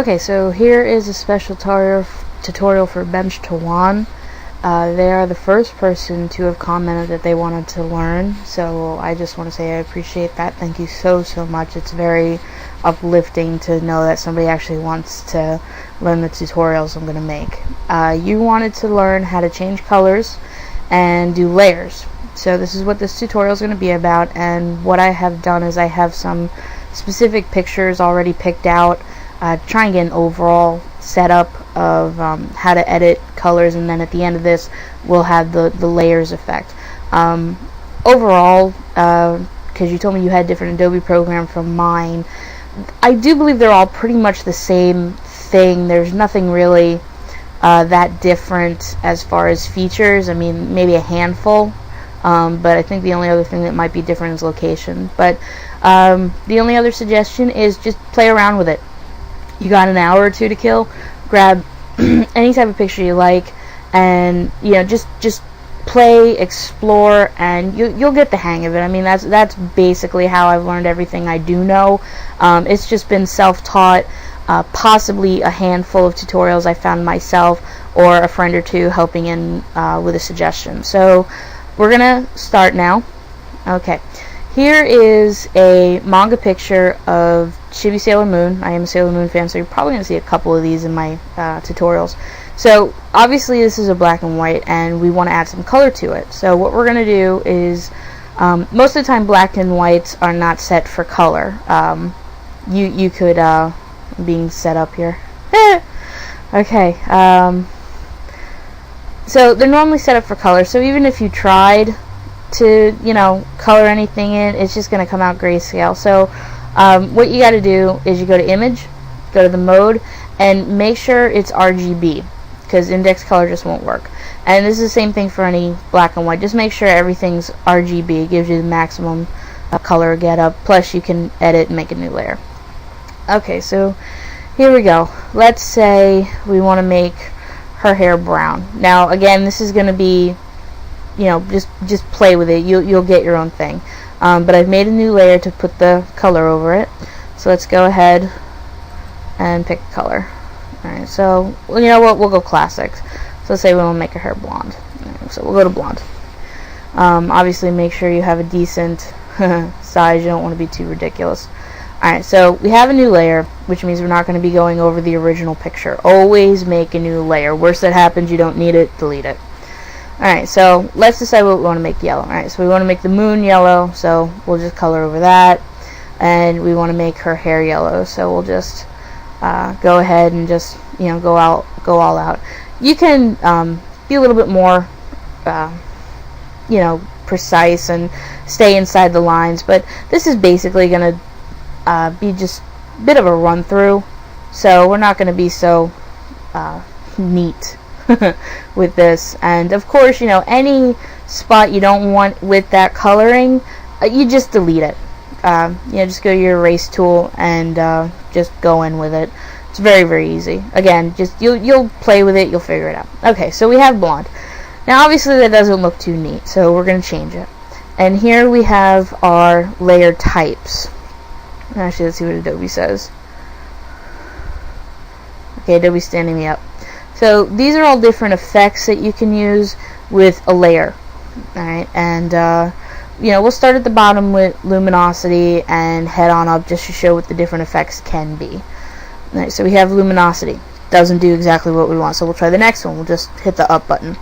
Okay, so here is a special tutorial for brenchtaawan. They are the first person to have commented that they wanted to learn, so I just want to say I appreciate that. Thank you so much. It's very uplifting to know that somebody actually wants to learn the tutorials I'm going to make. You wanted to learn how to change colors and do layers. So this is what this tutorial is going to be about, and what I have done is I have some specific pictures already picked out. Try and get an overall setup of how to edit colors, and then at the end of this we'll have the layers effect. Overall, because you told me you had different Adobe programs from mine, I do believe they're all pretty much the same thing. There's nothing really that different as far as features. I mean, maybe a handful, but I think the only other thing that might be different is location. But the only other suggestion is just play around with it. You got an hour or two to kill, grab any type of picture you like, and just play, explore, and you'll get the hang of it. I mean, that's basically how I've learned everything I do know. It's just been self-taught, possibly a handful of tutorials I found myself, or a friend or two helping in with a suggestion. So we're gonna start now. Okay, here is a manga picture of Chibi Sailor Moon. I am a Sailor Moon fan, so you're probably going to see a couple of these in my tutorials. So obviously this is a black and white, and we want to add some color to it. So what we're going to do is, most of the time black and whites are not set for color. You could, being set up here. Okay, so they're normally set up for color, so even if you tried to, color anything in, it's just going to come out grayscale. So what you got to do is you go to image, go to the mode, and make sure it's RGB, because index color just won't work. And this is the same thing for any black and white. Just make sure everything's RGB. It gives you the maximum color get up, plus you can edit and make a new layer. Okay, so here we go. Let's say we want to make her hair brown. Now again, this is going to be, just play with it. You'll get your own thing. But I've made a new layer to put the color over it. So let's go ahead and pick a color. Alright, so you know what? We'll go classics. So let's say we want to make her hair blonde. So we'll go to blonde. Obviously make sure you have a decent size. You don't want to be too ridiculous. Alright, so we have a new layer, which means we're not going to be going over the original picture. Always make a new layer. Worst that happens, you don't need it, delete it. Alright, so let's decide what we want to make yellow. Alright, so we want to make the moon yellow, so we'll just color over that. And we want to make her hair yellow, so we'll just go ahead and just, go all out. You can be a little bit more, precise and stay inside the lines, but this is basically going to be just a bit of a run through, so we're not going to be so neat with this. And of course, any spot you don't want with that coloring, you just delete it. Just go to your erase tool and just go in with it. It's very easy. Again, just you'll play with it, you'll figure it out. Okay, so we have blonde. Now obviously that doesn't look too neat, so we're going to change it. And here we have our layer types. Actually, let's see what Adobe says. Okay, Adobe's standing me up. So these are all different effects that you can use with a layer. Alright, and we'll start at the bottom with luminosity and head on up just to show what the different effects can be. Alright, so we have luminosity. Doesn't do exactly what we want, so we'll try the next one. We'll just hit the up button.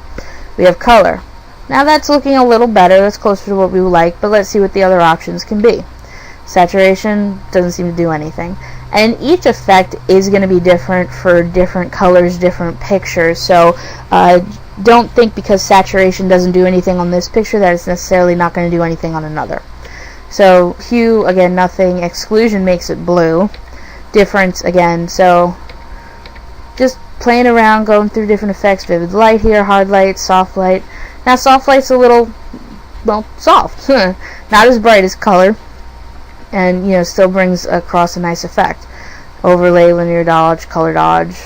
We have color. Now that's looking a little better. That's closer to what we would like, but let's see what the other options can be. Saturation doesn't seem to do anything. And each effect is going to be different for different colors, different pictures. So don't think because saturation doesn't do anything on this picture that it's necessarily not going to do anything on another. So hue, again, nothing. Exclusion makes it blue. Difference, again. So just playing around, going through different effects. Vivid light here, hard light, soft light. Now soft light's a little, soft. Not as bright as color. And still brings across a nice effect. Overlay, linear dodge, color dodge,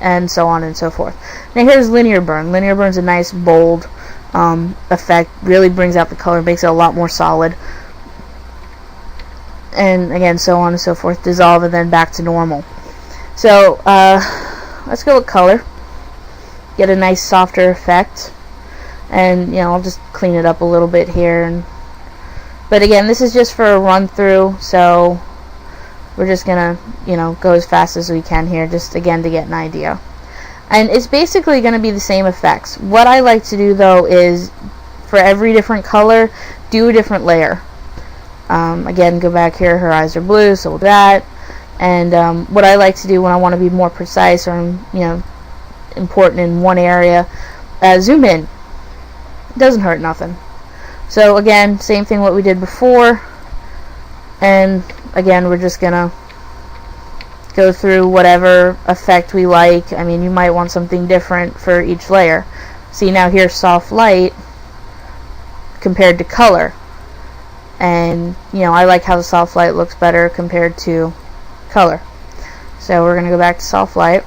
and so on and so forth. Now here's linear burn. Linear burn's a nice bold effect. Really brings out the color, makes it a lot more solid. And again, so on and so forth. Dissolve and then back to normal. So let's go with color, get a nice softer effect, and I'll just clean it up a little bit here. But again, this is just for a run through, so we're just gonna go as fast as we can here, just again to get an idea. And it's basically going to be the same effects. What I like to do though is for every different color, do a different layer. Again, go back here, her eyes are blue, so we'll do that. And what I like to do when I want to be more precise or important in one area, zoom in. It doesn't hurt nothing. So again, same thing what we did before, and again we're just gonna go through whatever effect we like. I mean, you might want something different for each layer. See, now here's soft light compared to color, and I like how the soft light looks better compared to color. So we're gonna go back to soft light,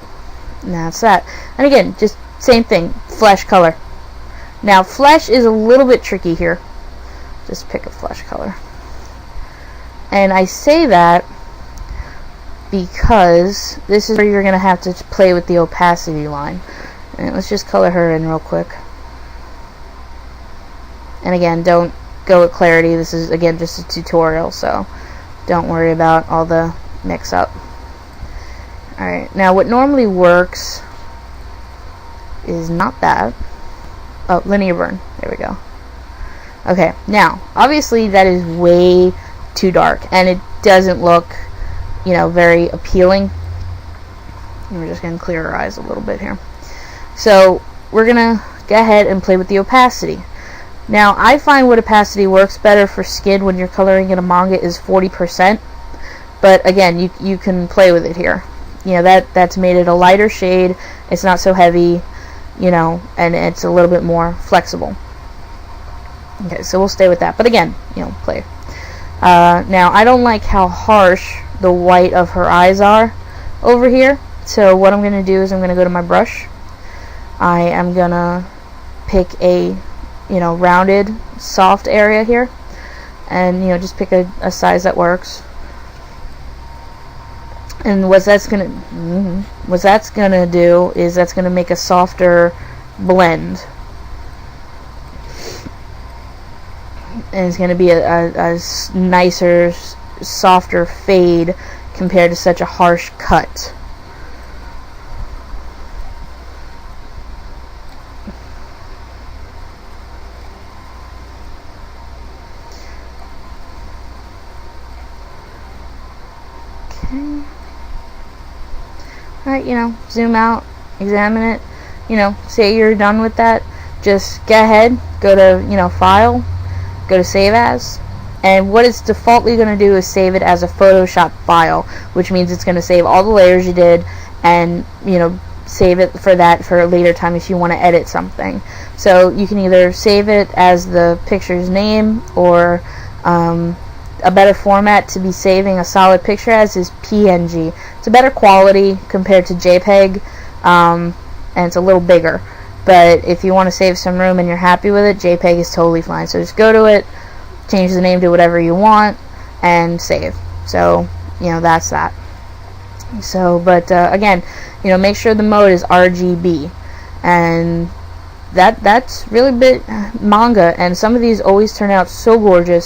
and that's that. And again, just same thing, flesh color. Now flesh is a little bit tricky here. Just pick a flesh color, and I say that because this is where you're gonna have to play with the opacity line. And let's just color her in real quick. And again, don't go with clarity. This is again just a tutorial, so don't worry about all the mix up. Alright, now what normally works is not that. Oh, linear burn. There we go. Okay, now obviously that is way too dark and it doesn't look very appealing. And we're just going to clear our eyes a little bit here. So we're going to go ahead and play with the opacity. Now I find what opacity works better for skin when you're coloring in a manga is 40%. But again, you can play with it here. That's made it a lighter shade. It's not so heavy, and it's a little bit more flexible. Okay, so we'll stay with that. But again, play. Now I don't like how harsh the white of her eyes are over here. So what I'm going to do is I'm going to go to my brush. I am going to pick a rounded soft area here, and just pick a size that works. And what that's gonna do is that's gonna make a softer blend, and it's gonna be a nicer, softer fade compared to such a harsh cut. Okay. Alright, zoom out, examine it, say you're done with that, just go ahead, go to, file, go to save as, and what it's defaultly going to do is save it as a Photoshop file, which means it's going to save all the layers you did, and, save it for that for a later time if you want to edit something. So you can either save it as the picture's name, or a better format to be saving a solid picture as is PNG. It's a better quality compared to JPEG, and it's a little bigger. But if you want to save some room and you're happy with it, JPEG is totally fine. So just go to it, change the name to whatever you want, and save. So, that's that. So, but again, make sure the mode is RGB, and that's really bit manga. And some of these always turn out so gorgeous.